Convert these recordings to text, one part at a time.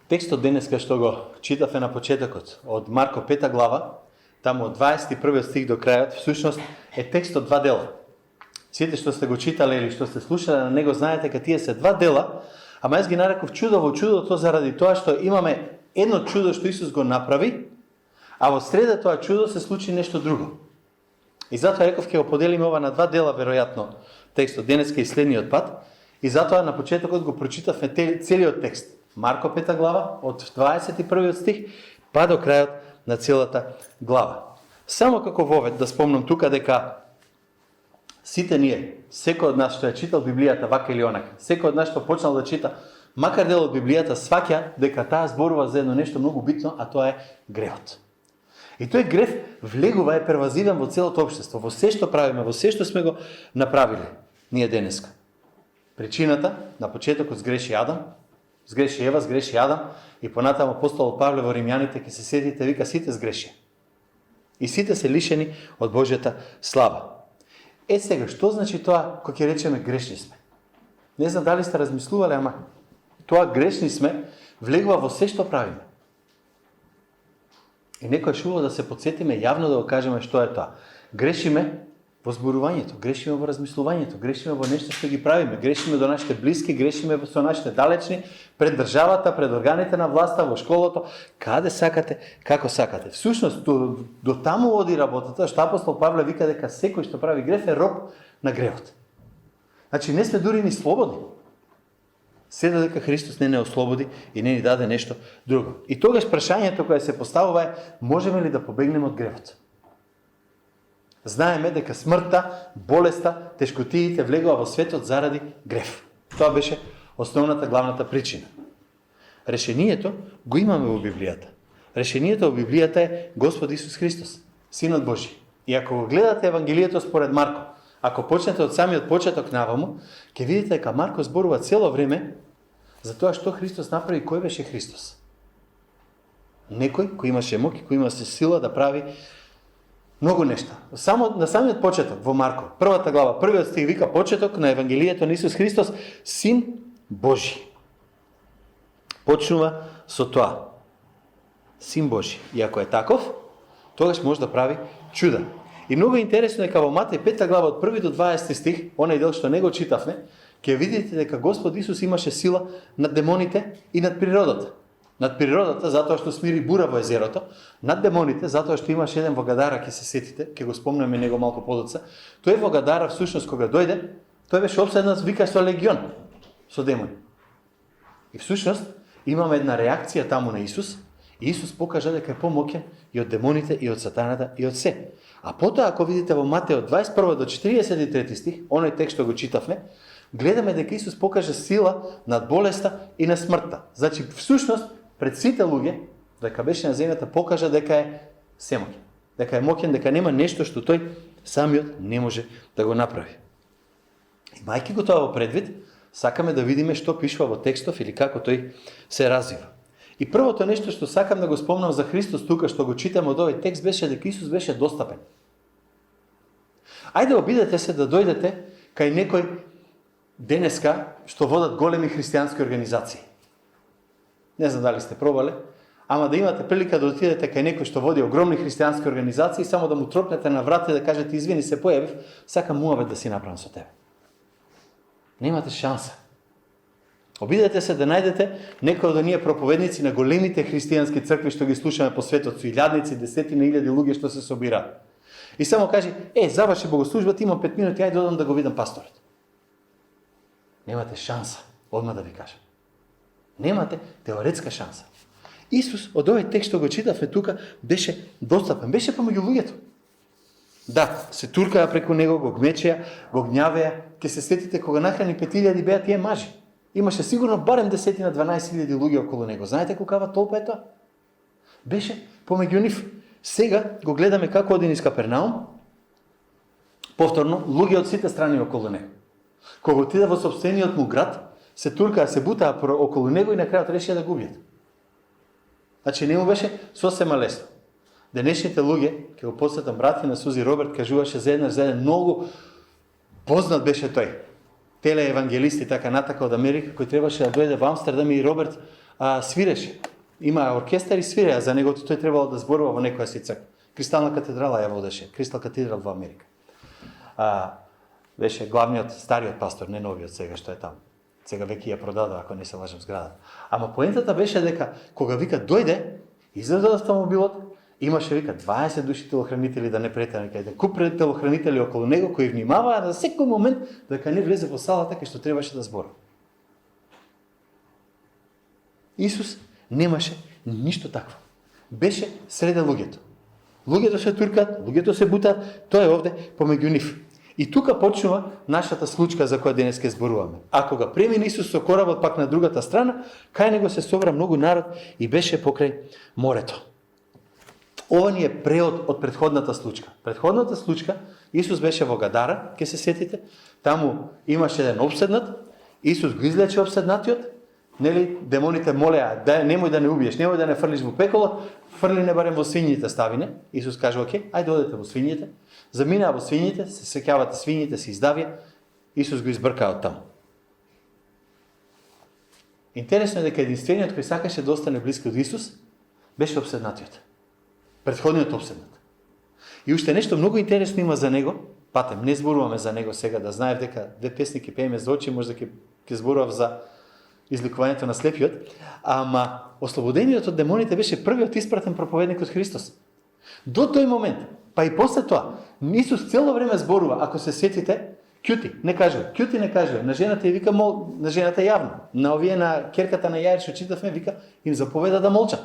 Текстот денеска што го читавме на почетокот од Марко 5 глава, таму од 21 стих до крајот, всушност е текст од два дела. Сите што сте го читале или што сте слушале на него знаете дека тие се два дела, ама јас ги нареков чудо во чудото заради тоа што имаме едно чудо што Исус го направи, а во среда тоа чудо се случи нешто друго. И затоа реков ќе го поделиме ова на два дела веројатно текстот денеска и следниот пат, и затоа на почетокот го прочитавме целиот текст. Марко 5 глава, од 21 стих, па до крајот на целата глава. Само како вовед да спомнам тука дека сите ние, секој од нас што ја читал Библијата вака или онака, секој од нас што почнал да чита макар дел од Библијата, сваќа дека таа зборува за едно нешто многу битно, а тоа е гревот. И тој грев влегува, е первазивен во целото општество, во се што правиме, во се што сме го направиле ние денеска. Причината на почетокот сгреши Адам, сгреши Ева, сгреши Адам, и понатаму апостолот Павле во Римјаните ќе се сетите, вика сите сгреши. И сите се лишени од Божјата слава. Сега, што значи тоа кога ќе речеме грешни сме? Не знам дали сте размислувале, ама тоа грешни сме влегува во се што правиме. И некој шува да се подсетиме јавно да го кажеме што е тоа. Грешиме во зборувањето, грешиме во размислувањето, грешиме во нешто што ги правиме, грешиме до нашите блиски, грешиме со нашите далечни, пред државата, пред органите на власта, во школото, каде сакате, како сакате. Всушност, до таму оди работата, што апостол Павле вика дека секој што прави греф е роб на гревот. Значи, не сме дури ни слободни. Се додека Христос не ослободи и не ни даде нешто друго. И тогаш прашањето кое се поставува е, можеме ли да побегнеме од гревот? Знаеме дека смртта, болеста, тешкотиите влегува во светот заради грев. Тоа беше основната, главната причина. Решението го имаме во Библијата. Решението во Библијата е Господ Исус Христос, Синот Божи. И ако го гледате Евангелието според Марко, ако почнете од самиот почеток наваму, ќе видите дека Марко зборува цело време за тоа што Христос направи, кој беше Христос. Некој кој имаше моќ, кој имаше сила да прави многу нешта. Само на самиот почеток во Марко, првата глава, првиот стих вика почеток на Евангелието на Исус Христос, Син Божи. Почнува со тоа. Син Божи. И ако е таков, тогаш може да прави чуда. И многу интересно е во Матеј 5 глава од 1 до 20 стих, онај дел што не го читавме, ќе видите дека Господ Исус имаше сила над демоните и над природата. Над природата затоа што смири бура во езерото, над демоните затоа што имаше еден во Гадара, ќе се сетите, ќе го спомнеме него малку подоцна. Тој во Гадара всушност кога дојде, тој беше обседнат вика со легион, со демони. И всушност имаме една реакција таму на Исус, и Исус покажа дека е помоќен и од демоните, и од сатаната, и од се. А потоа, ако видите во Матеј од 21 до 43 стих, оној текст што го читавме, гледаме дека Исус покаже сила над болеста и на смртта. Значи, всушност, пред сите луѓе, дека беше на земјата, покажа дека е семоќен. Дека е моќен, дека нема нешто што тој самиот не може да го направи. И мајки го тоа во предвид, сакаме да видиме што пишува во текстов или како тој се развива. И првото нешто што сакам да го спомнам за Христос тука, што го читам од овој текст, беше дека Исус беше достапен. Ајде обидете се да дојдете кај некој денеска што водат големи христијански организации. Не знам дали сте пробале, ама да имате прилика да отидете кај некој што води огромни христијански организации, само да му тропнете на врата и да кажете извини се појавив, сакам муабет да си направам со тебе. Немате шанса. Обидете се да најдете некој од оние проповедници на големите христијански цркви што ги слушаме по светот, со илјадници, десетина илјади луѓе што се собираат. И само кажи, заврши богослужбата, имам 5 минути, ајде одам да го видам пасторот. Немате шанса, одма да ви кажам. Немате теоретска шанса. Исус од овој текст што го читавме тука беше достапен, беше помеѓу луѓето. Да, се туркаа преку него, го гмечеа, го гњавеа, ќе се сетите кога нахрани 5000 беа тие мажи. Имаше сигурно барем 10-12 000 луѓе околу него. Знаете колкава толпа е тоа? Беше помеѓу нив. Сега го гледаме како оди низ Капернаум. Повторно, луѓе од сите страни околу него. Кога отиде во сопствениот му град, се туркаа, се бутаа околу него и на крајот решија да го убијат. Значи не му беше сосема лесно. Денешните луѓе, ќе го подсетам брати на Сузи Роберт, кажуваше за еден многу познат беше тој. Телеевангелист и така натака од Америка, кој требаше да дојде во Амстердам и Роберт свиреше. Има оркестар и свире, а за него тој требало да зборува во некоја си црква. Кристална катедрала ја водеше, Кристал катедрал во Америка. Беше главниот, стариот пастор, не новиот сега што е таму. Сега веќе ја продадо, ако не се лажам, зградата. Ама поентата беше дека кога вика дојде, излезе од автомобилот, имаше вика 20 души телохранители, да не претера некаде, куп телохранители околу него кои внимаваа на секој момент дека не влезе во салата кај што требаше да зборува. Исус немаше ништо такво. Беше среде луѓето. Луѓето се туркат, луѓето се бутат, тој е овде помеѓу нив. И тука почнува нашата случка за која денес ке зборуваме. А кога премине Исус со коработ пак на другата страна, кај него се собра многу народ и беше покрај морето. Ова ни е преод од претходната случка. Претходната случка, Исус беше во Гадара, ке се сетите, таму имаше еден обседнат, Исус го излече обседнатиот, нели, демоните молеа, немој да не убиеш, немој да не фрлиш во пеколо, фрли не барем во свињите ставине. Исус кажа, окей, ајде одете во свињите. Заминаа во свињите, се сеќавате свињите, се издавија, Исус го избрка од таму. Интересно е дека единствениот кој сакаше да остане близко до Исус, беше обседнатиот. Претходниот обседнат. И уште нешто многу интересно има за него, патем, не зборуваме за него сега, да знаев дека две песни ќе пееме за очи, може да ќе зборував за изликувањето на слепиот, ама ослободениот од демоните беше првиот испратен проповедник од Христос. До тој момент, па и после тоа, Исус цело време зборува, ако се сетите, кјути не кажува, на жената ја вика на жената јавно, на овие на керката на Јаир што читавме, вика им заповеда да молчат.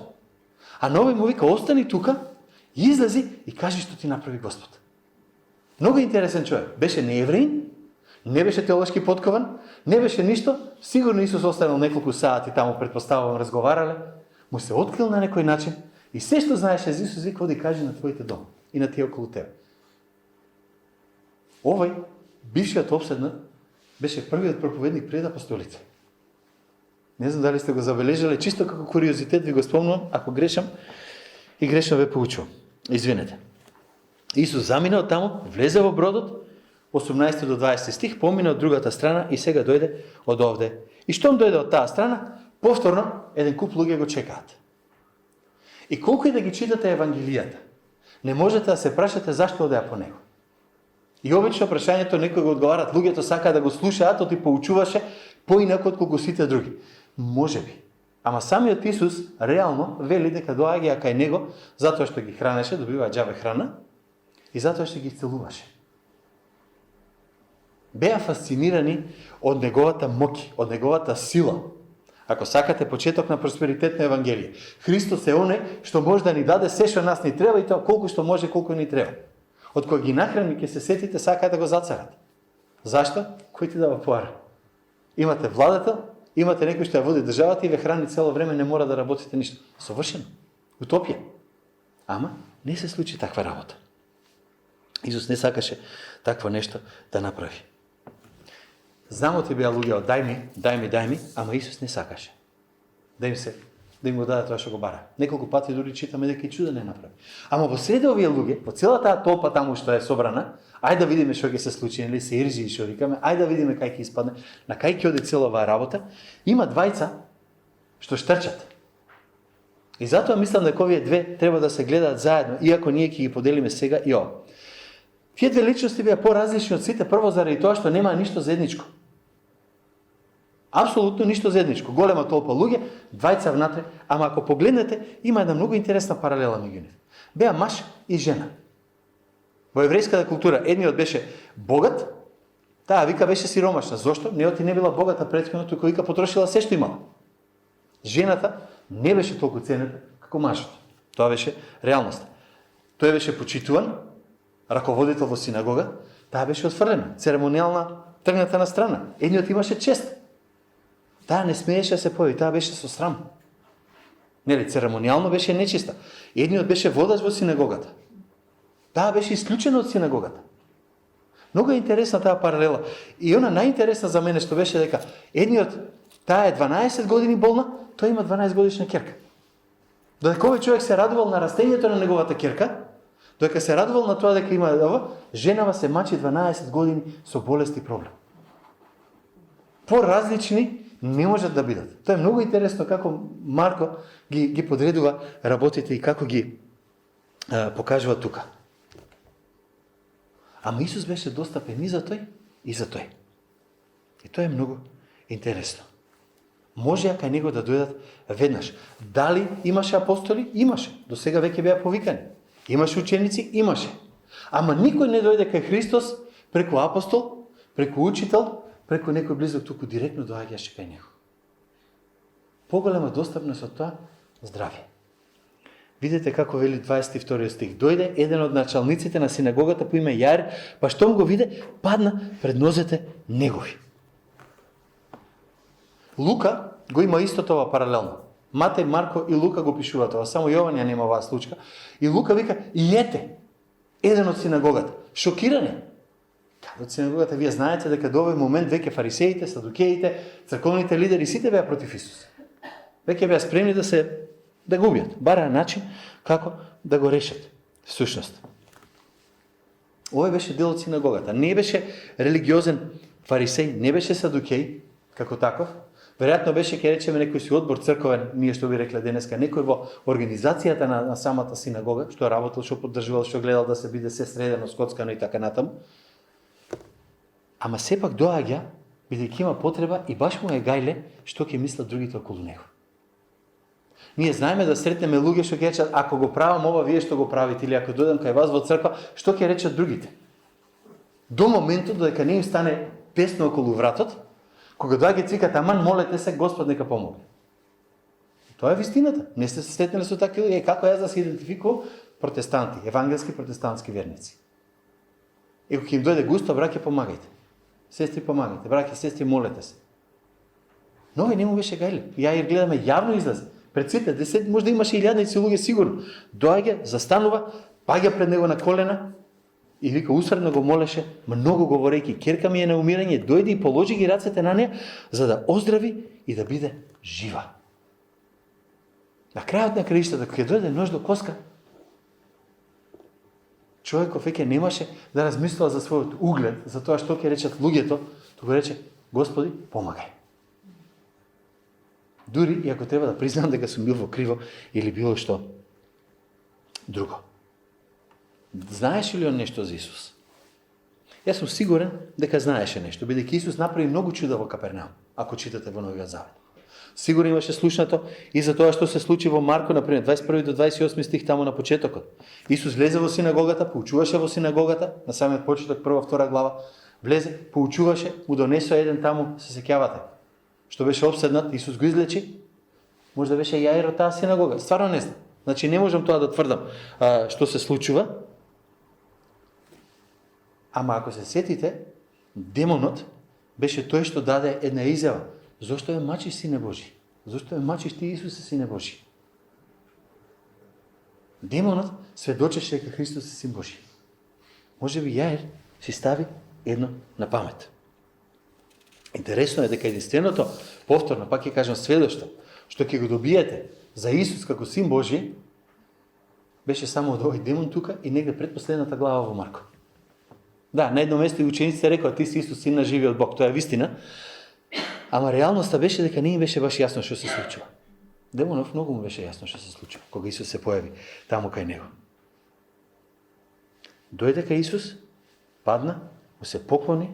А на овој му вика остани тука, излези и кажи што ти направи Господ. Многу интересен човек, беше неевреин, не беше теолошки подкован, не беше ништо, сигурно Исус останал неколку сати таму, предпоставувам, разговарале, му се открил на некој начин и се што знаеше за Исус вика оди кажи на твоите дома и на тие околу тебе. Овој, бившиот обседнат, беше првиот проповедник пред апостолите. Не знам дали сте го забележале, чисто како куриозитет ви го спомнувам, ако грешам и грешно ве поучувам. Извинете. Исус замина од таму, влезе во бродот, 18 до 20 стих, помина од другата страна и сега дојде од овде. И штом дојде од таа страна, повторно еден куп луѓе го чекаат. И колку и да ги читате Евангелијата, не можете да се прашате зашто одеа по него. И обично прашањето некој го одговарат, луѓето сакаат да го слушаат, оти поучуваше поинако отколку сите други. Може би. Ама самиот Исус реално вели дека доаѓа кај него затоа што ги хранеше, добива џабе храна и затоа што ги целуваше. Беа фасцинирани од неговата моќ, од неговата сила. Ако сакате почеток на просперитет на Евангелие. Христос е оне што може да ни даде се што нас ни треба и тоа колку што може, колку ни треба. Од кој ги нахрани, ќе се сетите, сакаат да го зацарат. Зашто? Кој ти дава поара? Имате владател, имате некој што ја води државата и ве храни цело време, не мора да работите ништо. Совршено. Утопија. Ама не се случи таква работа. Исус не сакаше такво нешто да направи. Знамо ти беа луѓе од дај ми, ама Исус не сакаше. Да им го даде тоа што го бара. Неколку пати дури читаме дека и чуда не направи. Ама во среде овие луѓе, во цела таа толпа таму што е собрана, ајде да видиме што ќе се случи, нели се иржи што викаме, ајде да видиме кај ќе испадне, на кај ќе оди цела оваа работа. Има двајца што штрчат. И затоа мислам дека овие две треба да се гледаат заедно, иако ние ќе ги поделиме сега и ова. Тие две личности беа поразлични од сите, прво заради тоа што нема ништо заедничко. Апсолутно ништо заедничко. Голема толпа луѓе, двајца внатре, ама ако погледнете, има една многу интересна паралела меѓу нив. Беа маж и жена. Во еврејската култура едниот беше богат, таа вика беше сиромашна. Зошто? Неот и не била богата претходно, туку вика потрошила се што имала. Жената не беше толку ценета како мажот. Тоа беше реалноста. Тој беше почитуван, раководител во синагога, таа беше отфрлена, церемонијална, тргната на страна. Едниот имаше чест. Таа не смееше да се појави, таа беше со срам. Нели, церемонијално беше нечиста. Едниот беше водач во синагогата. Таа беше исклучена од синагогата. Многу е интересна таа паралела. И она најинтересна за мене што беше дека едниот, таа е 12 години болна, тој има 12 годишна ќерка. Додека овој човек се радувал на растењето на неговата ќерка, додека се радувал на тоа дека има ова, женава се мачи 12 години со болест и проблем. Поразлични не можат да бидат. Тоа е многу интересно како Марко ги подредува работите и како ги покажува тука. Ама Исус беше достапен и за тој, и за тој. И тоа е многу интересно. Можеа кај него да дојдат веднаш. Дали имаше апостоли? Имаше. До сега веќе беа повикани. Имаше ученици? Имаше. Ама никој не дојде кај Христос преку апостол, преку учител, преку некој близок, туку директно доаѓаше кај него. Поголема достапност од тоа здравје. Видете како вели 22 стих. Дојде еден од началниците на синагогата по име Јаир, па штом го виде, падна пред нозете негови. Лука го има исто тоа паралелно. Матеј, Марко и Лука го пишуваат тоа, само Јован ја нема оваа случка. И Лука вика, иете, еден од синагогата. Шокирани. Од синагогата, вие знаете дека до овој момент веќе фарисеите, садукеите, црковните лидери, сите беа против Исус. Веќе беа спремни да го убијат. Бараа начин како да го решат. Всушност. Овој беше дел од синагогата. Не беше религиозен фарисеј, не беше садукеј, како таков. Веројатно беше, ке речеме, некој си одбор црковен, ние што би рекле денеска, некој во организацијата на самата синагога, што работел, што поддржувал, што гледал да се биде се средено, скоцкано и така натаму. Ама сепак доаѓа, бидејќи има потреба и баш му е гајле што ќе мислат другите околу него. Ние знаеме да сретнеме луѓе што ќе речат, ако го правам ова, вие што го правите, или ако дојдам кај вас во црква, што ќе речат другите? До моментот додека не им стане тесно околу вратот, кога доаѓа цвикат, аман, молете се, Господ нека помогне. Тоа е вистината. Не сте се сретнали со такви луѓе, како јас да се идентификувам протестанти, евангелски протестантски верници. И кога им дојде густо, браќе, помагајте. Сестри, помагајте. Браќе, сестри, молете се. Но овој не му беше гајле. Ја гледаме јавно излази. Пред сите, може да имаше илјадници луѓе сигурно. Доаѓа, застанува, паѓа пред него на колена и вика, усредно го молеше, многу говорејќи, керка ми е на умирање, дојде и положи ги рацете на неја, за да оздрави и да биде жива. На крајот на краиштата, кога дојде нож до коска, човеков веќе немаше да размислува за својот углед, за тоа што ќе речат луѓето, туку рече, Господи, помагај. Дури и ако треба да признам дека сум бил во криво или било што друго. Знаеше ли он нешто за Исус? Јас сум сигурен дека знаеше нешто, бидејќи Исус направи многу чуда во Капернаум, ако читате во Новиот Завет. Сигурно имаше слушнато и за тоа што се случи во Марко, например, 21 до 28 стих таму на почетокот. Исус влезе во синагогата, поучуваше во синагогата, на самиот почеток, 1-2 глава, влезе, поучуваше, му донесо еден таму, се сеќавате, што беше обседнат, Исус го излечи, може да беше Јаир од таа синагога, стварно не знам. Значи не можам тоа да тврдам што се случува. Ама ако се сетите, демонот беше тој што даде една изјава. Зошто ја мачиш, сине Божи? Зошто ја мачиш ти, Исусе, сине Божи? Демонот сведочеше дека Христос е син Божи. Може би Јаир си стави едно на памет. Интересно е дека единственото, повторно, пак ќе кажам сведоштво, што ќе го добиете за Исус како син Божи, беше само од овој демон тука и негде пред последната глава во Марко. Да, на едно место и учениците рекоа, ти си Исус, син на живиот Бог, тоа е вистина. Ама реалноста беше дека не им беше баш јасно што се случува. Демонов многу му беше јасно што се случува, кога Исус се појави таму кај него. Дојде кај Исус, падна, му се поклони,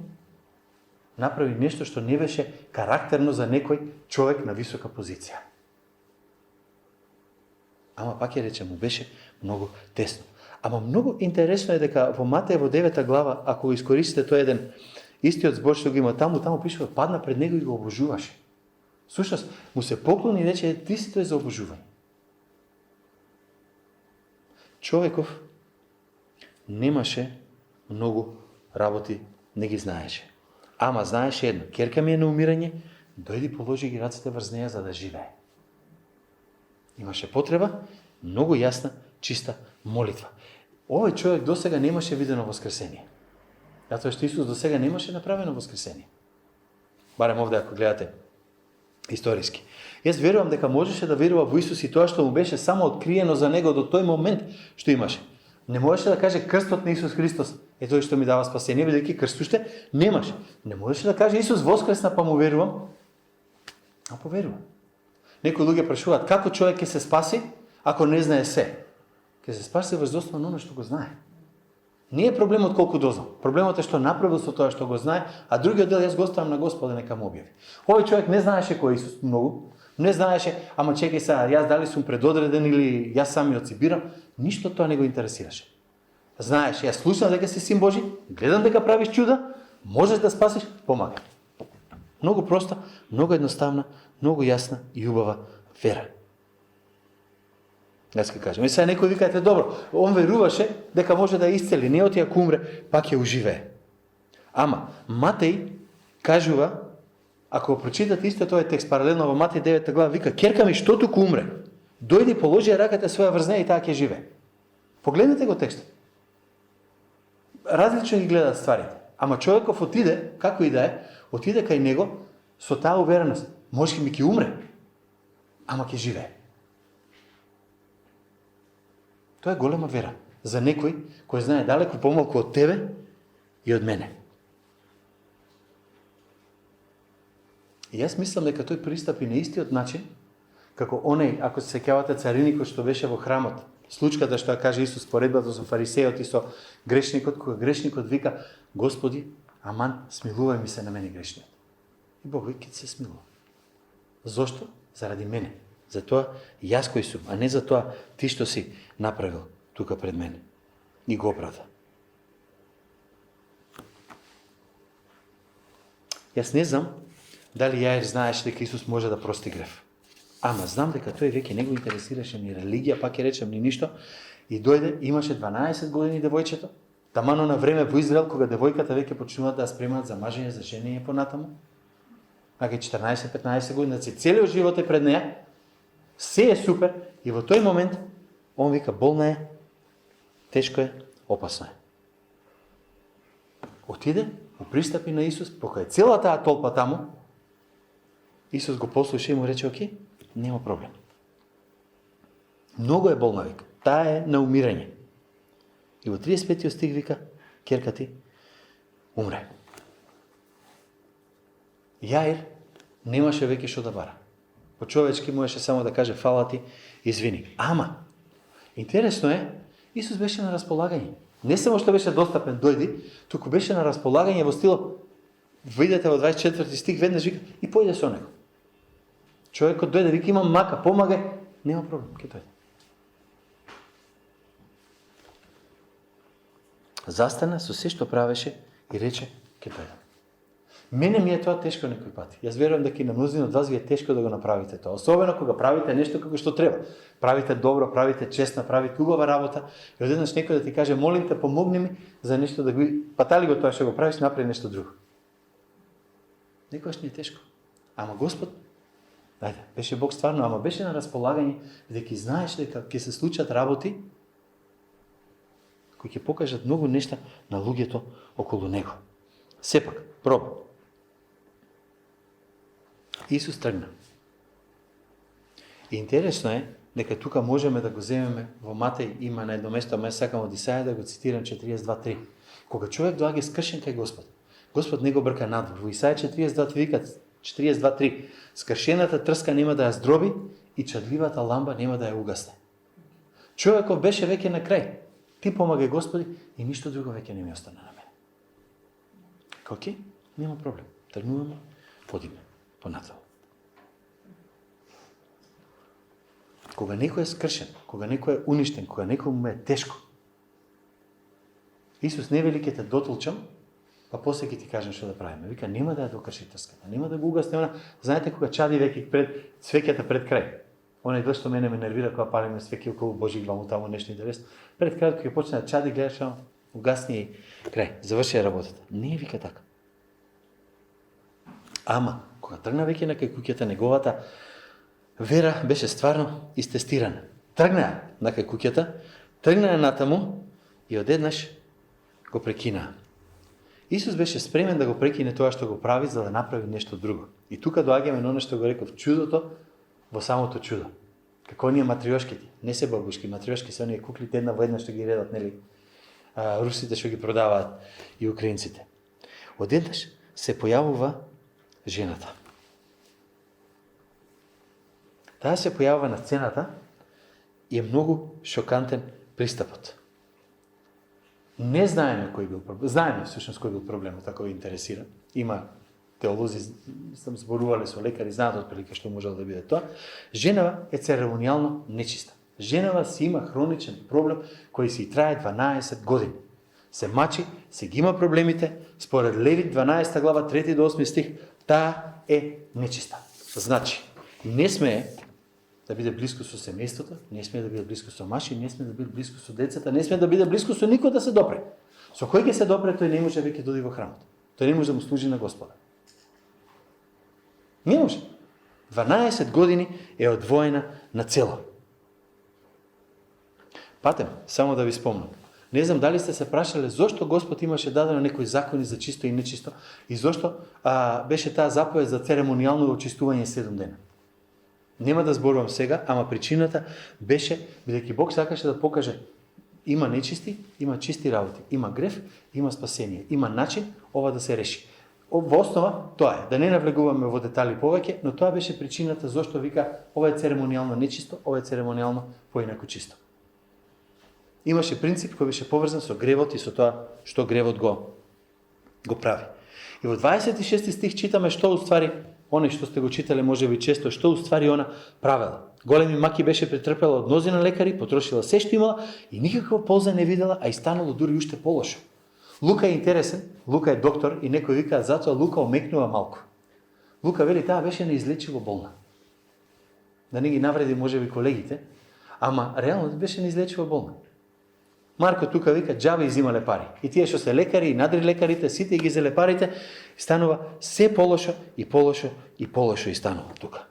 направи нешто што не беше карактерно за некој човек на висока позиција. Ама пак ја рече, му беше многу тесно. Ама многу интересно е дека во Матеј во 9 глава, ако го искористите тој еден истиот збор што го има таму пишува, падна пред него и го обожуваше. Сушност, му се поклони и рече, ти си тој за обожување. Човеков немаше многу работи, не ги знаеше. Ама знаеше едно, керка ми е на умирање, дојди положи ги рацете врз неја за да живее. Имаше потреба, многу јасна, чиста молитва. Овој човек досега немаше видено воскресение. Затоа што Исус досега немаше направено воскресение. Барем овде ако гледате историски. Јас верувам дека можеше да верува во Исус и тоа што му беше само откриено за него до тој момент што имаше. Не можеше да каже крстот на Исус Христос е тој што ми дава спасение, бидејќи крст уште немаше. Не можеше да каже Исус воскресна, па му верувам. А поверува. Некои луѓе прашуваат како човек ќе се спаси ако не знае се. Ќе се спаси врз основа на оно што го знае. Не е проблемот колку дознал. Проблемот е што направил со тоа што го знае, а другиот дел јас го оставам на Господа нека му објави. Овој човек не знаеше кој е Исус многу, не знаеше, ама чекај сега, јас дали сум предодреден или јас самиот си бирам, ништо тоа не го интересираше. Знаеш, јас слушнав дека си син Божи, гледам дека правиш чуда, можеш да спасиш, помагай. Многу проста, многу едноставна, многу јасна и убава вера. Јас ќе кажам. И сега некој викаете, добро, он веруваше дека може да ја исцели, не оти ако умре, пак ќе уживее. Ама, Матеј кажува, ако го прочитате исто тој текст, паралелно во Матеј 9 глава, вика, керка ми, што туку умре? Дојди, положи раката своја врз неја и таа ќе живее. Погледнете го текстот. Различно ги гледаат стварите. Ама човеков отиде, како и да е, отиде кај него со таа увереност. Може ми ќе умре, ама ќе живее. Тоа е голема вера за некој кој знае далеку помалку од тебе и од мене. И јас мислам дека тој пристапи на истиот начин, како онеј, ако се сеќавате цариникот што беше во храмот, случката што ја каже Исус, поредбата со фарисеот и со грешникот, кога грешникот вика, Господи, аман, смилувај ми се на мене грешниот. И Бог ќе се смилува. Зошто? Заради мене. Затоа јас кој сум, а не за тоа ти што си направил тука пред мене. И го оправда. Јас не знам дали Јаир знаеш дека Исус може да прости грев. Ама знам дека тој веќе не го интересираше ни религија, пак ќе речем ни ништо. И дојде, имаше 12 години девојчето. Тамано на време во Израел, кога девојката веќе почнуваат да ја спремаат за мажење, за женење понатаму. Ака 14-15 години, значи целиот живот е пред неја. Се е супер и во тој момент он вика болна е, тешко е, опасно е. Отиде, пристапи на Исус, пока е цела таа толпа таму, Исус го послуша и му рече, окей, нема проблем. Многу е болна, вика. Таа е на умирање. И во 35 стих вика, керка ти умре. Јаир немаше веќе што да бара. По човечки можеше само да каже фала ти, извини. Ама, интересно е, Исус беше на располагање. Не само што беше достапен, дојди, туку беше на располагање во стилот, видите во 24 стих, веднаш вика, и појде со него. Човекот дојде, вика, имам мака, помагај, нема проблем, ќе дојде. Застана со се што правеше и рече, ќе дојде. Мене ми е тоа тешко некој пати. Јас верувам дека и на мнозина од вас ви е тешко да го направите тоа. Особено кога правите нешто како што треба. Правите добро, правите честно, правите убава работа. И одеднаш некој да ти каже, молим те, помогни ми за нешто да го... Патали го тоа што го правиш, направи нешто друго. Некојаш не е тешко. Ама Господ, дајде, беше Бог стварно, ама беше на располагање, дека знаеш дека ќе се случат работи кои ќе покажат многу нешта на луѓето околу него. Сепак, проба. Исус тргна. И интересно е дека тука можеме да го земеме во Матеј, има на едно место, ама сакам од Исаја да го цитирам 42:3. Кога човек доаѓа скршен кај Господ, Господ не го брка надвор. Во Исаја 42:3 вика 42:3. Скршената трска нема да ја здроби и чадливата ламба нема да ја угасне. Човеков беше веќе на крај. Ти помагај Господи и ништо друго веќе не ми остана на мене. Окей? Нема проблем. Тргнуваме, одиме понатаму. Кога некој е скршен, кога некој е уништен, кога некој му е тешко, Исус не вели ќе те дотолчам, па после ќе ти кажам што да правиме. Вика, нема да ја докрши трската, нема да го угасне она. Знаете кога чади веќе пред свеќата пред крај. Онај дел што мене ме нервира кога палиме свеќи околу Божји главу таму нешто интересно. Пред крајот кога почне да чади, гледаш, угасни и крај, заврши работата. Не вика така. Ама кога тргна веќе на кај куќата, неговата вера беше стварно истестирана. Тргна на кај куќата, тргна натаму и одеднаш го прекина. Исус беше спремен да го прекине тоа што го прави за да направи нешто друго. И тука доаѓаме на оно што го реков, чудото во самото чудо. Како оние матриошките, не се бабушки, матриошки се оние куклите една во една што ги редат, нели? Русите што ги продаваат и украинците. Одеднаш се појавува жената. Таа се појавува на сцената и е многу шокантен пристапот. Не знаеме кој бил проблем. Знаеме всушност кој бил проблемот, ако ви интересира. Има теолози, сам зборувале со лекари, знаат отприлика што можело да биде тоа. Женава е церемонијално нечиста. Женава си има хроничен проблем кој си трае 12 години. Се мачи, се ги има проблемите, според Левит 12 глава 3 до 8 стих, таа е нечиста. Значи, не смее да биде близко со семејството, не смее да биде близко со маши, не смее да биде близко со децата, не смее да биде близко со никој да се допре. Со кој ќе се допре, тој не може веќе доди во храмот. Тој не може да му служи на Господа. Не може. 12 години е одвоена на цело. Патем, само да ви спомнам. Не знам дали сте се прашале зошто Господ имаше дадено некои закони за чисто и нечисто и зошто беше таа заповед за церемонијално очистување 7 дена. Нема да зборувам сега, ама причината беше бидејќи Бог сакаше да покаже има нечисти, има чисти работи, има грев, има спасение, има начин ова да се реши. Во основа тоа е, да не навлегуваме во детали повеќе, но тоа беше причината зошто вика ова е церемонијално нечисто, ова е церемонијално поинаку чисто. Имаше принцип кој беше поврзан со гревот и со тоа што гревот го прави. И во 26 стих читаме што уствари, оне што сте го читале можеби често, што уствари она правела. Големи маки беше претрпела од мнозина лекари, потрошила се што имала и никаква полза не видела, а и станало дури уште полошо. Лука е интересен, Лука е доктор и некој вика затоа Лука омекнува малку. Лука вели таа беше неизлечиво болна. Да не ги навреди можеби колегите, ама реално беше неизлечиво болна. Марко тука вика џабе изимале пари. И тие што се лекари и надри лекарите, сите ги зеле парите, станува се полошо и полошо и полошо и станува тука.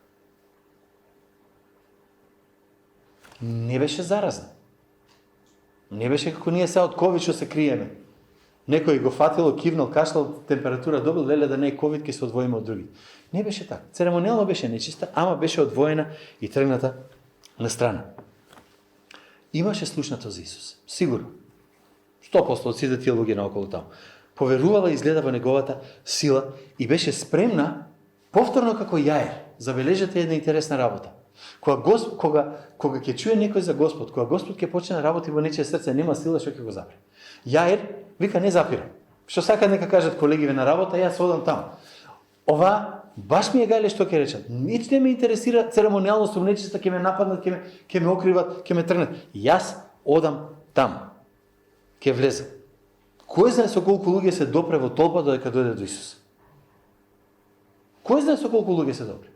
Не беше заразна. Не беше како ние сега од ковид што се криеме. Некој го фатило, кивнал, кашлал, температура добил, леле да не е ковид, ќе се одвоиме од други. Не беше така. Церемонијално беше нечиста, ама беше одвоена и тргната на страна. Имаше слушнато за Исус. Сигурно. 100% од сите тие луѓе наоколу таму. Поверувала и изгледа во неговата сила и беше спремна повторно како Јаир. Забележете една интересна работа. Кога ќе чуе некој за Господ, кога Господ ќе почне да работи во нечие срце, нема сила што ќе го запре. Јаир вика не запира. Што сака нека кажат колегиве на работа, јас одам таму. Ова баш ми е гајле што ќе речат. Нич не ме интересира церемонијално сум нечиста, ќе ме нападнат, ќе ме окриват, ќе ме тргнат. Јас одам таму. Ќе влезам. Кој знае со колку луѓе се допре во толпа додека дојде до Исус? Кој знае со колку луѓе се допре?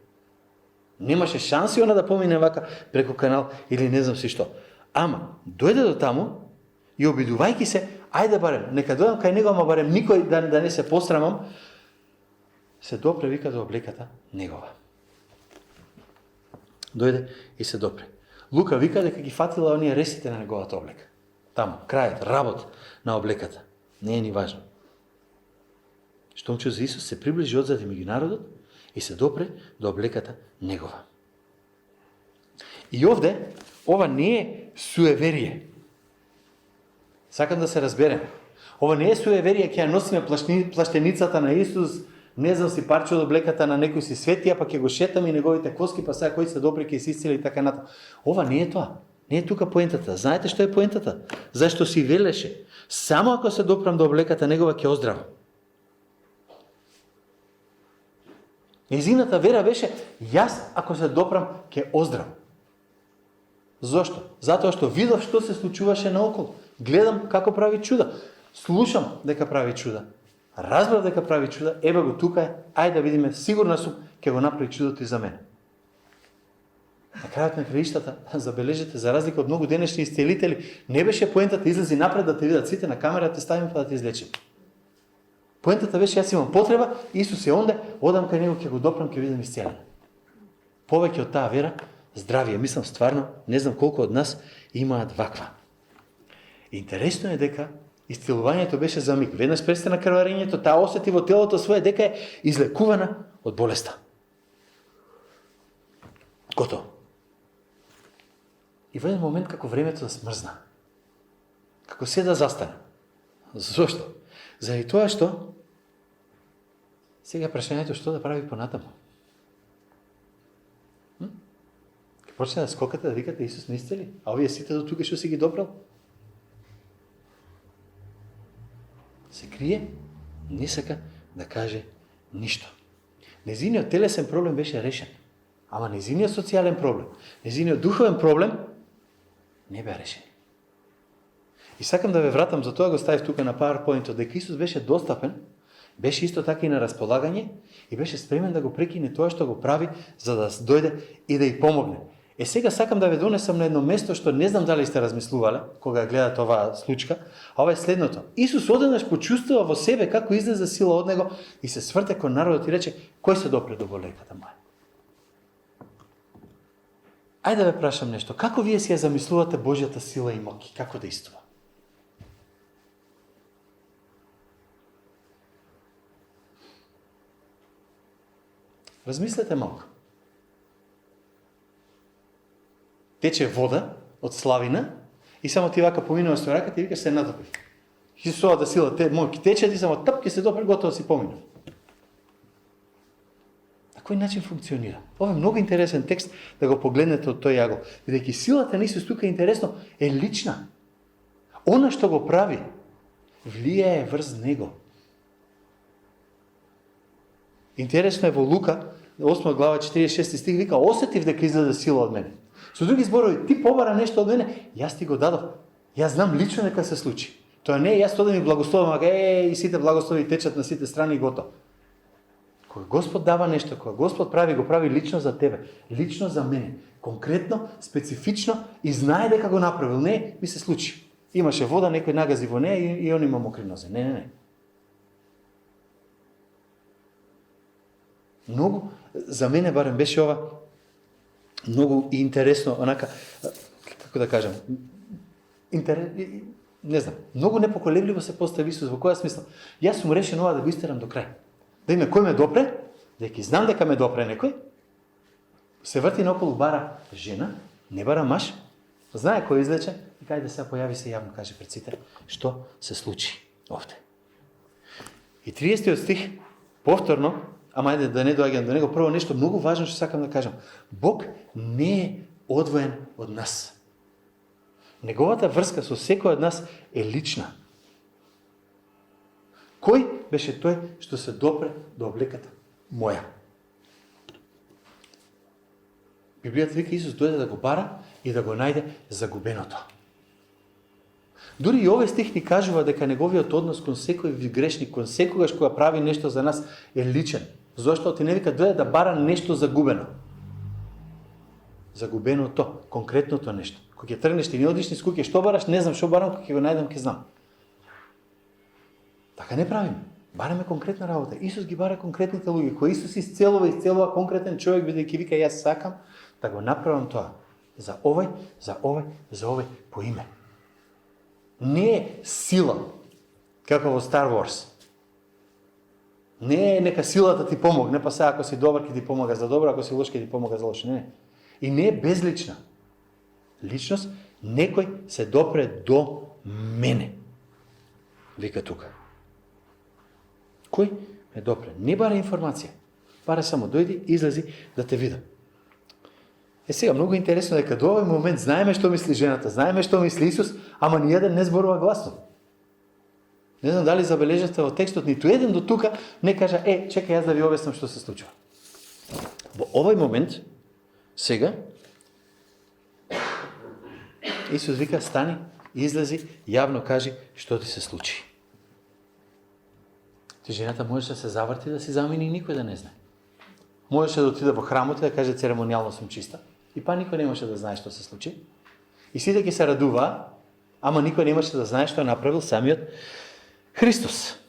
Немаше шанси она да помине вака преку канал или не знам си што. Ама дојде до таму и обидувајќи се, ајде барем, нека дојдам кај него, ама барем никој да не се посрамам, се допре вика до облеката негова. Дојде и се допре. Лука вика дека ги фатила оние ресите на неговата облека. Таму, крајот, работ на облеката. Не е ни важно. Штом чу за Исус се приближи одзади меѓу народот и се допре до облеката негова. И овде, ова не е суеверие. Сакам да се разбереме. Ова не е суеверие, ќе ја носиме плаштеницата на Исус, не знам си парче од облеката на некој си светија, па ќе го шетам и неговите коски, па сега кој се допре ќе се исцели и така натаму. Ова не е тоа. Не е тука поентата. Знаете што е поентата? Зашто си велеше? Само ако се допрам до облеката негова ќе оздравам. Нејзината вера беше, јас ако се допрам ќе оздравам. Зошто? Затоа што видов што се случуваше наоколу. Гледам како прави чуда. Слушам дека прави чуда. Разбрав дека прави чуда. Ева го тука е. Ајде да видиме, сигурна сум ќе го направи чудото и за мене. На крајот на краиштата, забележете, за разлика од многу денешни исцелители, не беше поентата излези напред да те видат сите на камера, те ставим па да те излечим. Поентата беше јас имам потреба, Исус е онде, одам кај него, ќе го допрам, ќе видам исцелен. Повеќе од таа вера, здравие, мислам стварно, не знам колку од нас имаат ваква. Интересно е дека исцелувањето беше за миг. Веднаш престана крварењето, таа осети во телото свое дека е излекувана од болеста. Готово. И во еден момент како времето да смрзна. Како се да застане. Зошто? Заради тоа што сега прашањето што да прави понатаму. Почне да скокате, да викате Исус не исцели. А овие сите до тука што си ги допрал? Се крие, не сака да каже ништо. Незиниот телесен проблем беше решен. Ама незиниот социјален проблем, незиниот духовен проблем не беа решени. И сакам да ве вратам, за тоа го ставив тука на PowerPoint-от, дека Исус беше достапен, беше исто така и на располагање и беше спремен да го прекине тоа што го прави, за да дојде и да ја помогне. Сега сакам да ве донесам на едно место што не знам дали сте размислувале кога гледате оваа случка, а ова е следното. Исус одеднаш почувствува во себе како излезе сила од него и се сврте кон народот и рече: кој се допре до болејката моја? Ајде да ве прашам нешто. Како вие си ја замислувате Божјата сила и моќ? Како действува? Размислете малку. Тече вода од славина и само ти вака поминува со раката и викаш се натопив. Исусовата сила мојки тече, ти само тъп, ќе се допре, готово си поминав. На кој начин функционира? Ова е многу интересен текст да го погледнете од тој јагол. Бидејќи силата на Исус тука е интересно, е лична. Она што го прави, влијае врз него. Интересно е во Лука, 8 глава 46 стих, вика: осетив дека излезе сила од мене. Со други зборови, ти побара нешто од мене, јас ти го дадов. Јас знам лично дека се случи. Тоа не е јас тоа да ми благословам, и сите благослови течат на сите страни и готово. Кога Господ дава нешто, кога Господ прави, го прави лично за тебе, лично за мене, конкретно, специфично и знае дека го направил. Не, ми се случи. Имаше вода, некој нагази во неја и он има мокри нозе. Не. Многу, за мене барем беше ова многу интересно, онака, како да кажам, не знам, многу непоколебливо се постави Исус. Во која смисла? Јас сум решен ова да го истерам до крај. Да име кој ме допре, дека знам дека ме допре некој, се врти наоколу, бара жена, не бара маж, знае кој излече и кај да се појави се јавно, каже пред сите, што се случи овде. И 30 стих, повторно, ама ајде да не доаѓам до него, прво нешто многу важно што сакам да кажам. Бог не е одвоен од нас. Неговата врска со секој од нас е лична. Кој беше тој што се допре до облеката моја? Библијата вика Исус дојде да го бара и да го најде загубеното. Дури и овој стих ни кажува дека неговиот однос кон секој грешник, кон секогаш кога прави нешто за нас е личен. Зошто ти не вика дојде да бара нешто загубено. Загубеното, конкретното нешто. Кога ќе тргнеш ти не одиш низ куќе, што бараш, не знам што барам, кога ќе го најдам, ќе знам. Така не правиме. Бараме конкретна работа. Исус ги бара конкретните луѓе. Кој Исус исцелува конкретен човек, бидејќи вика јас сакам да го направам тоа. За овој по име. Не е сила, како во Star Wars. Не е нека силата ти помогне, па сега ако си добар ќе ти помага за добро, ако си лош ќе ти помага за лош. Не. И не е безлична. Личност, некој се допре до мене. Вика тука. Кој ме допре? Не бара информација. Бара само дојди, излези да те видам. Сега, многу интересно дека до овој момент знаеме што мисли жената, знаеме што мисли Исус, ама ни еден не зборува гласно. Не знам дали забележате во текстот, ниту еден до тука не кажа: чекај јас да ви објаснам што се случува. Во овој момент, сега, Исус вика: стани, излези, јавно кажи што ти се случи. Ти жената можеше да се заврти да си замини и никој да не знае. Можеше да отиде во храмот и да каже: церемонијално сум чиста. И па никој немаше да знае што се случи. И сите ќе се радуваа, ама никој немаше да знае што е направил самиот Христос.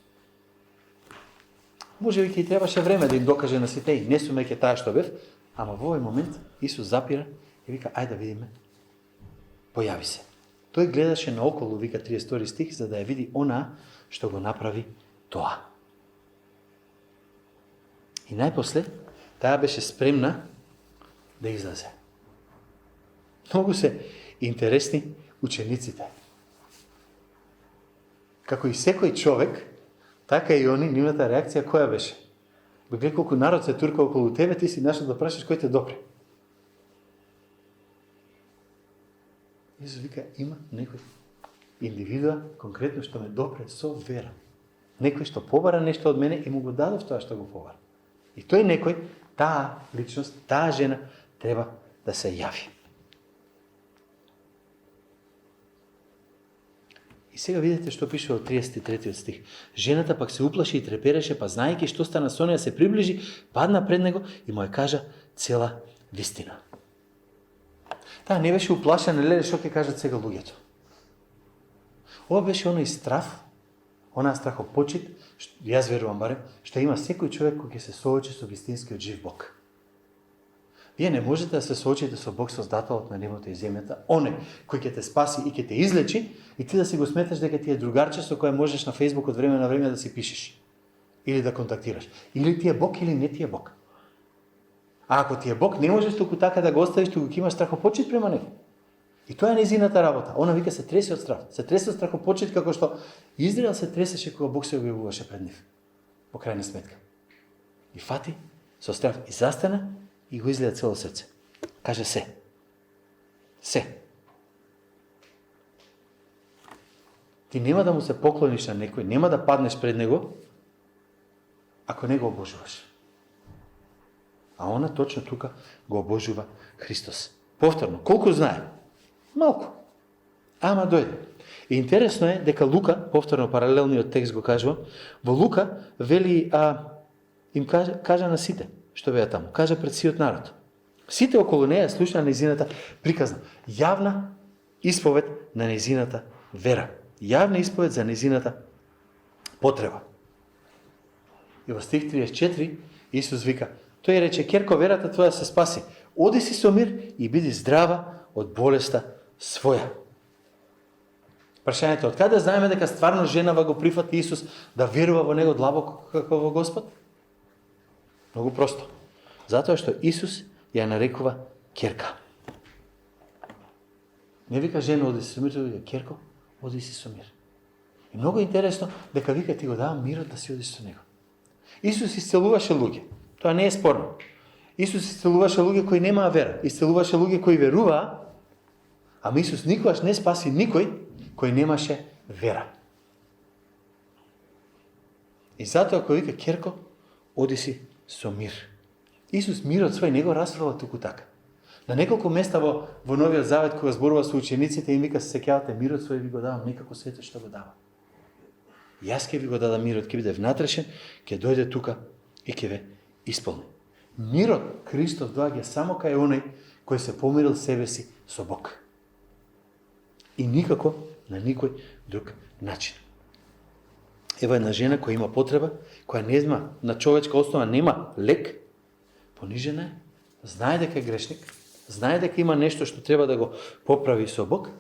Може би ќе требаше време да им докаже на сите: не сум веќе таа што бев, ама во овој момент Исус запира и вика: ајде да видиме. Појави се. Тој гледаше наоколу, вика 32 стих, за да ја види она што го направи тоа. И најпосле, таа беше спремна да излезе. Многу се интересни учениците. Како и секој човек, така и они, нивната реакција која беше? Гледај колку народ се турка околу тебе, ти си нашол да прашаш кој те допре. Исус вика, има некој индивидуа, конкретно што ме допре со вера. Некој што побара нешто од мене и му го дадов тоа што го побара. И тој некој, таа личност, таа жена, треба да се јави. И сега видите што пише од 33 стих. Жената пак се уплаши и трепереше, па знаејќи што стана со неја, се приближи, падна пред него и му ја кажа цела вистина. Таа не беше уплашена, леле што ќе кажат сега луѓето. Ова беше оној страв, онаа страхопочит, јас верувам барем, што има секој човек кој ќе се соочи со вистинскиот жив Бог. Вие не можете да се соочите со Бог, создателот на небото и земјата, оне кој ќе те спаси и ќе те излечи, и ти да си го сметаш дека ти е другарче со кој можеш на Фејсбук од време на време да си пишеш или да контактираш. Или ти е Бог или не ти е Бог. А ако ти е Бог, не можеш туку така да го оставиш, туку ќе имаш страхопочит према него. И тоа е нејзината работа. Она вика се тресе од страх. Се тресе од страхопочит како што Израел се тресеше кога Бог се објавуваше пред нив. По крајна сметка. И фати со страх и застана и го изледа цело срце. Каже се. Се. Ти нема да му се поклониш на некој, нема да паднеш пред него, ако не го обожуваш. А она точно тука го обожува Христос. Повторно, колку знае? Малку. Ама дојде. И интересно е дека Лука, повторно паралелниот текст го кажувам, во Лука вели, им кажа на сите што беа таму, кажа пред сиот народ. Сите околу неја слушна нејзината приказна, јавна исповед на нејзината вера. Јавна исповед за нејзината потреба. И во стих 34 Исус вика, тој рече, керко, верата твоја се спаси. Оди си со мир и биди здрава од болеста своја. Прашањето, од каде знаеме дека стварно женава го прифати Исус да верува во него длабоко како во Господ? Многу просто. Затоа што Исус ја нарекува керка. Не вика жена, оди си со мир, вика керко, оди си со мир. И многу интересно дека вика ти го давам мирот да си одиш со него. Исус исцелуваше луѓе. Тоа не е спорно. Исус исцелуваше луѓе кои немаа вера. Исцелуваше луѓе кои веруваа, ама Исус никогаш не спаси никој кој немаше вера. И затоа кој вика керко, оди си со мир. Исус мирот свој не го расфрла туку така. На неколку места во Новиот Завет кога зборува со учениците им вика, се сеќавате, мирот свој ви го давам, не како светот што го дава. Јас ќе ви го дадам мирот, ќе биде внатрешен, ќе дојде тука и ќе ве исполни. Мирот Христов доаѓа само кај оној кој се помирил себе си со Бог. И никако на никој друг начин. Ева една жена која има потреба, која не зна, на човечка основа нема лек, понижена е, знае дека е грешник, знае дека има нешто што треба да го поправи со Бог,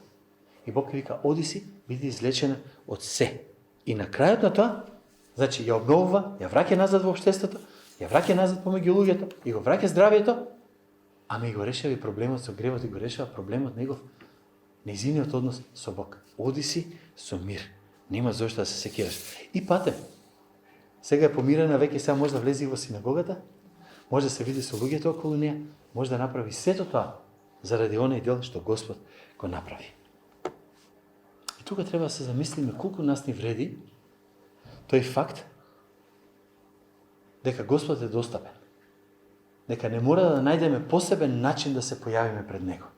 и Бог ќе вика, оди си, биди излечена од се. И на крајот на тоа, значи ја обновува, ја враќа назад во општеството, ја враќа назад помеѓу луѓето, и го враќа здравието, ама и го решава и проблемот со гревот, и го решава проблемот негов, нејзиниот однос со Бог. Оди си со мир. Нема зошто да се секираш. И патем. Сега е помирена, веќе сега може да влезе и во синагогата, може да се види со луѓето околу неја, може да направи сето тоа заради оној дел што Господ го направи. И тука треба да се замислиме колку нас ни вреди тој факт дека Господ е достапен. Дека не мора да најдеме посебен начин да се појавиме пред Него.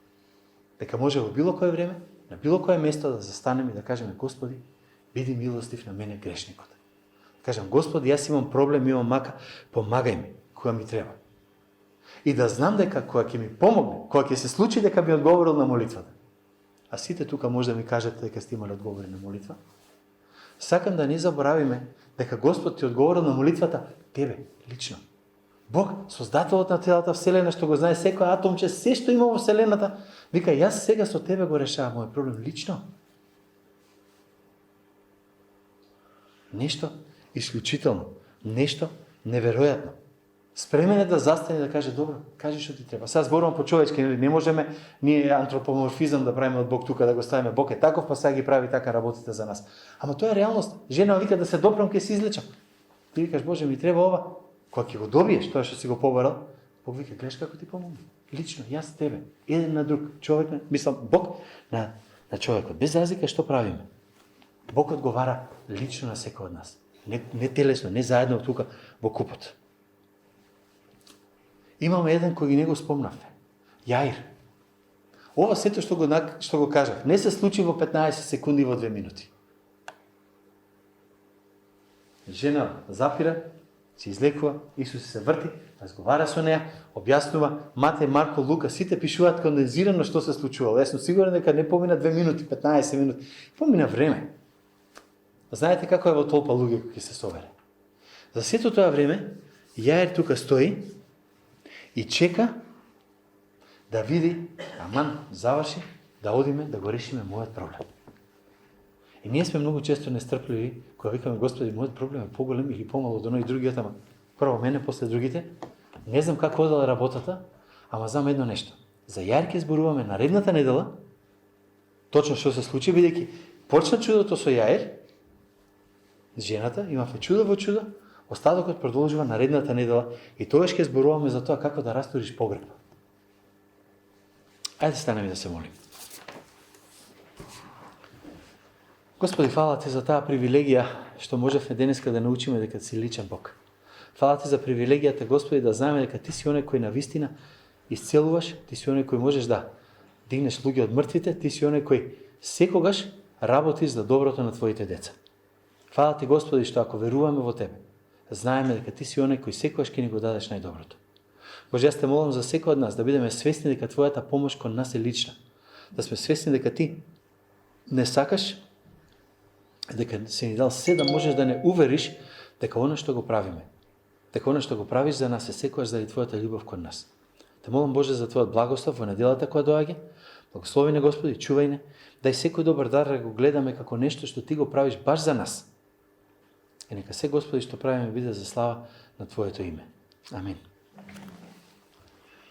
Дека може во било кое време, на било кое место да застанеме и да кажеме, Господи, биди милостив на мене грешникот. Да кажем, Господи, јас имам проблем, имам мака, помагај ми кога ми треба. И да знам дека кога ќе ми помогне, кога ќе се случи дека би одговорил на молитвата. А сите тука може да ми кажете дека сте имали одговори на молитва. Сакам да не заборавиме дека Господ ти одговорил на молитвата тебе, лично. Бог, создателот на целата вселена, што го знае секој атомче, се што има во вселената, вика, јас сега со тебе го решавам мој проблем лично. Нешто исклучително, нешто неверојатно. Спремен е да застане да каже, добро, кажи што ти треба. Сега зборувам по човечки, не можеме ние антропоморфизам да правиме од Бог тука, да го ставиме. Бог е таков, па сега ги прави така работите за нас. Ама тоа е реалност. Жена вика да се допрам, ќе се излечам. Ти викаш, Боже, ми треба ова. Кога ќе го добиеш, тоа што си го побарал, Бог вика, гледаш како ти помогне. лично, јас тебе, еден на друг, човек, мислам, Бог на човекот, без разлика што правиме. Бог одговара лично на секој од нас. Не телесно, не заедно тука во купот. Имаме еден кој ги не го спомнавме. Јаир. Ова сето што го кажав, не се случи во 15 секунди, во 2 минути. Жена запира, се излекува, Исус се врти, разговара со неја, објаснува, Матеј, Марко, Лука, сите пишуваат кондензирано што се случувало. Јас сум сигурен дека не помина 2 минути, 15 минути, помина време. Знаете како е во толпа луѓе кои се собере. За сето тоа време, Јаир тука стои и чека да види, аман, заврши, да одиме, да го решиме мојот проблем. И ние сме многу често нестрпливи, кога викаме, Господи, мојот проблем е поголем или помало од оној другиот, ама прво мене, после другите. Не знам како одела работата, ама знам едно нешто. За Јаир ќе зборуваме наредната недела, точно што се случи, бидејќи почна чудото со Јаир, жената, имавме чудо во чудо, остатокот продолжува наредната недела и тогаш ќе зборуваме за тоа како да растуриш погреб. Ајде станеме да се молим. Господи, фала Ти за таа привилегија што можевме денеска да научиме дека Си личен Бог. Фала Ти за привилегијата, Господи, да знаеме дека Ти си оној кој навистина исцелуваш, Ти си оној кој можеш да дигнеш луѓе од мртвите, Ти си оној кој секогаш работи за доброто на Твоите деца. Фала Ти, Господи, што ако веруваме во Тебе, знаеме дека Ти си оној кој секогаш ќе ни го дадеш најдоброто. Боже, јас Те молам за секој од нас да бидеме свесни дека Твојата помош кон нас е лична. Да сме свесни дека Ти не сакаш, дека си ни дал се да можеш да не увериш дека оно што го правиме, дека оно што го правиш за нас е секогаш заради Твојата љубов кон нас. Те молам, Боже, за Твојот благослов во неделата која доаѓа. Благослови не, Господи, чувај не, дај секој добар дар да го гледаме како нешто што Ти го правиш баш за нас. И нека се, Господи, што правиме биде за слава на Твоето име. Амин.